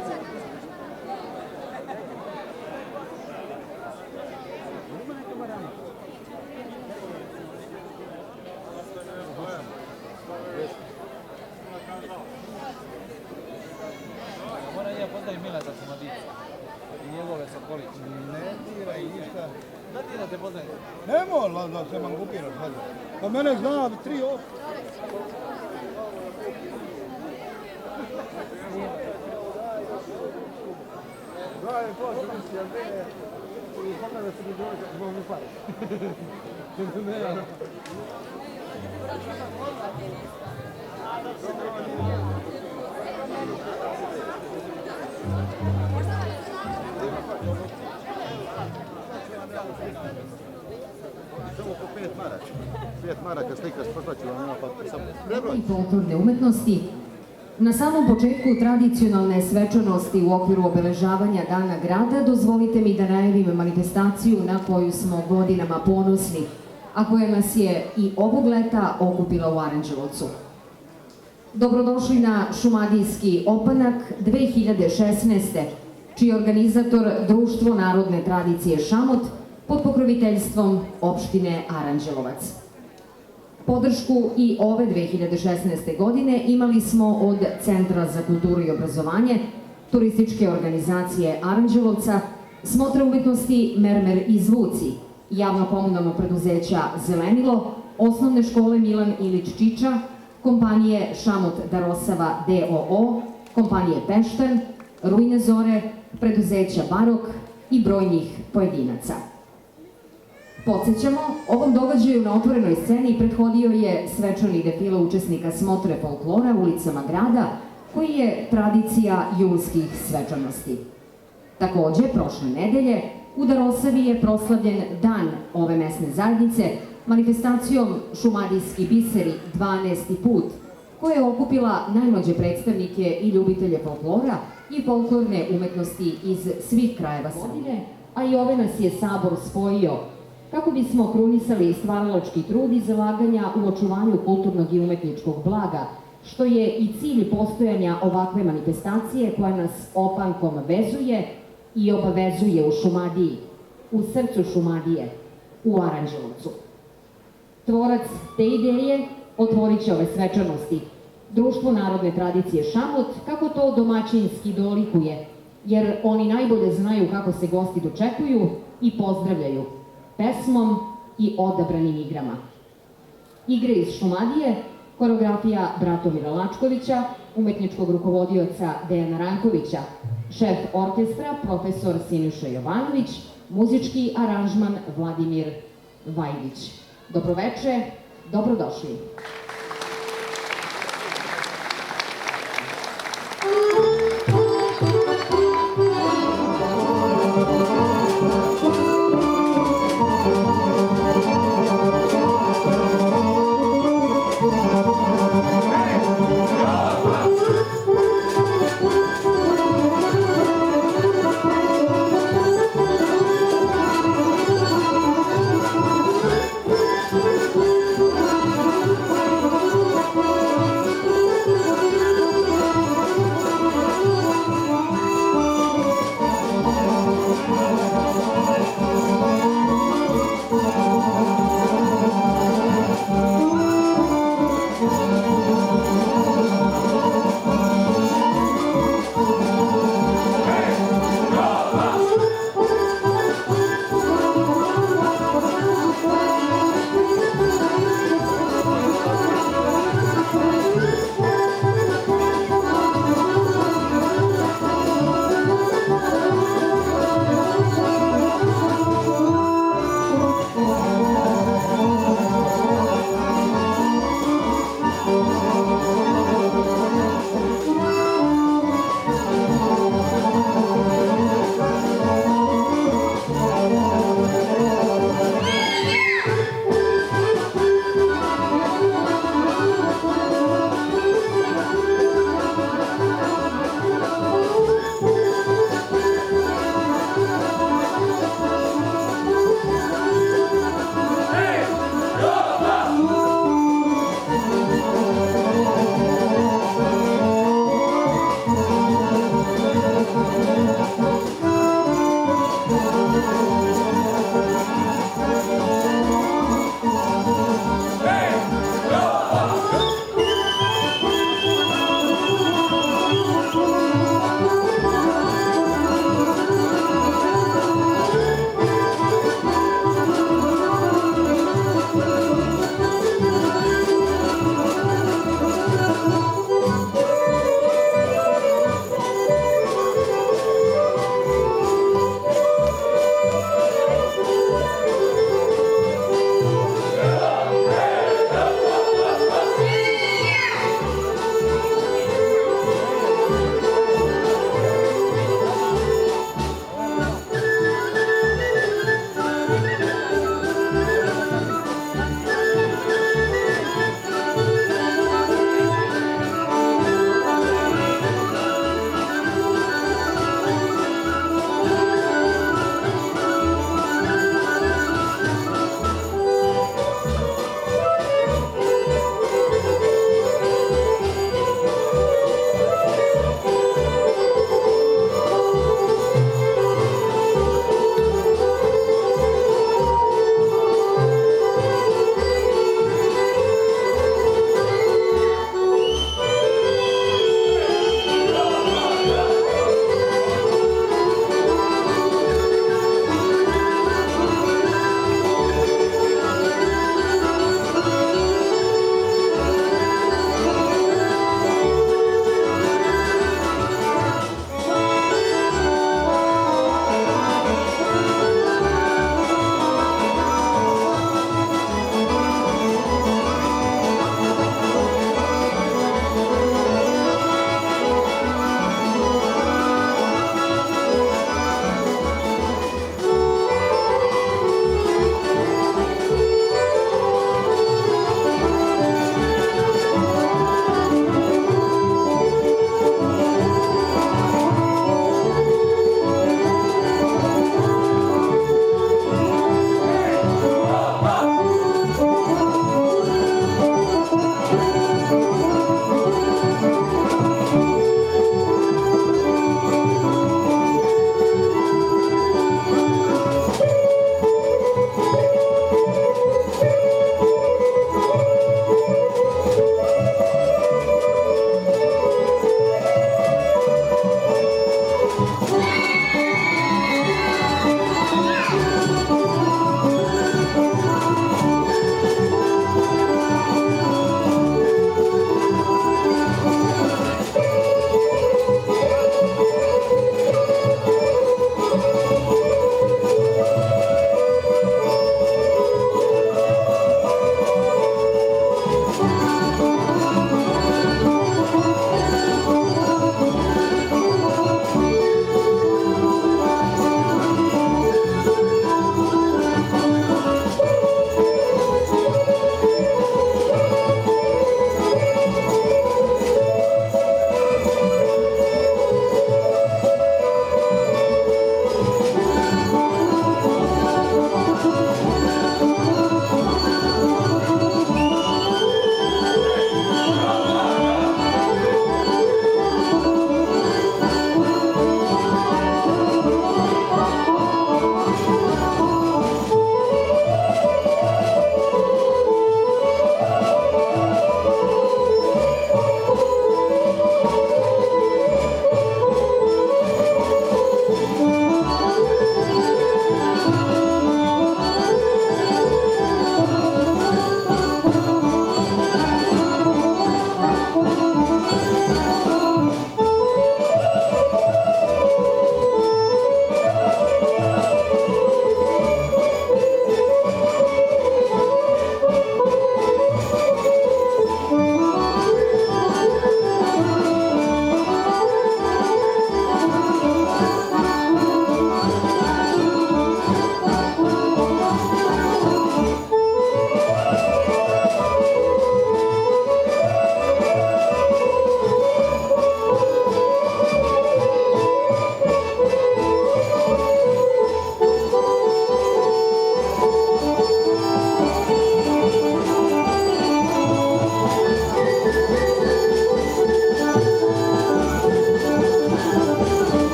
Moram ja pozdravim Mileta Šumadijca i njegove Sokoliće. Ne dira i ništa. Da ti da te pozdravim? Ne mora da se mangupiraš, hajde. Pa mene zna 3 ovdje. Da je to, što misli, ali mene i pogleda se mi dođe, zbog mi pari. Samo po 5 maraka. 5 maraka slika sportaću vam ima pa sam prebroj. I folklorne umetnosti. Na samom početku tradicionalne svečanosti u okviru obeležavanja Dana grada dozvolite mi da najavim manifestaciju na koju smo godinama ponosni, a koja nas je i ovog leta okupila u Aranđelovcu. Dobrodošli na Šumadijski opanak 2016. čiji je organizator Društvo narodne tradicije Šamot pod pokroviteljstvom opštine Aranđelovac. Podršku i ove 2016. godine imali smo od Centra za kulturu i obrazovanje, turističke organizacije Aranđelovca, Smotra umetnosti Mermer i Zvuci, javno komunalno preduzeća Zelenilo, osnovne škole Milan Ilić Čiča, kompanije Šamot Darosava d.o.o., kompanije Peštan, Rujne Zore, preduzeća Barok i brojnih pojedinaca. Podsjećamo, ovom događaju na otvorenoj sceni prethodio je svečani defile učesnika Smotre folklora ulicama grada, koji je tradicija julskih svečanosti. Takođe, prošle nedelje, u Darosavi je proslavljen dan ove mesne zajednice manifestacijom Šumadijski biseri 12. put, koja je okupila najmlađe predstavnike i ljubitelje folklora i folklorne umetnosti iz svih krajeva Srbije, a i ove nas je Sabor spojio kako bismo krunisali stvaralački trud i zalaganja u očuvanju kulturnog i umetničkog blaga, što je i cilj postojanja ovakve manifestacije koja nas opankom vezuje i obavezuje u Šumadiji, u srcu Šumadije, u Aranđelovcu. Tvorac te ideje otvorit će ove svečanosti Društvo narodne tradicije Šamot, kako to domaćinski dolikuje, jer oni najbolje znaju kako se gosti dočekuju i pozdravljaju pesmom i odabranim igrama. Igre iz Šumadije, koreografija Bratomira Lačkovića, umetničkog rukovodioca Dejana Rankovića, šef orkestra profesor Siniša Jovanović, muzički aranžman Vladimir Vajdić. Dobroveče, dobrodošli.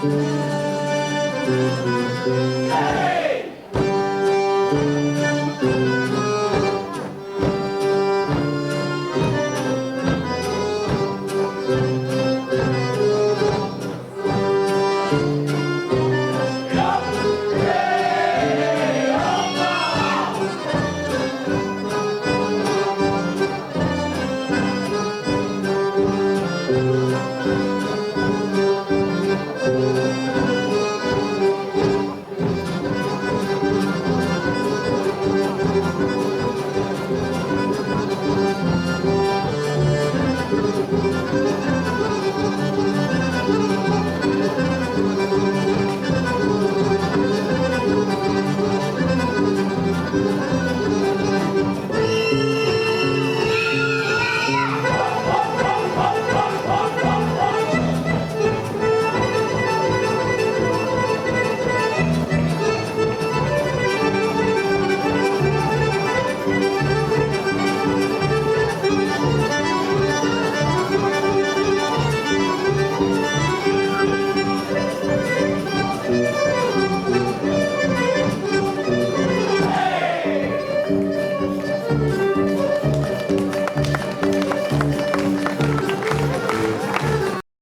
Hey!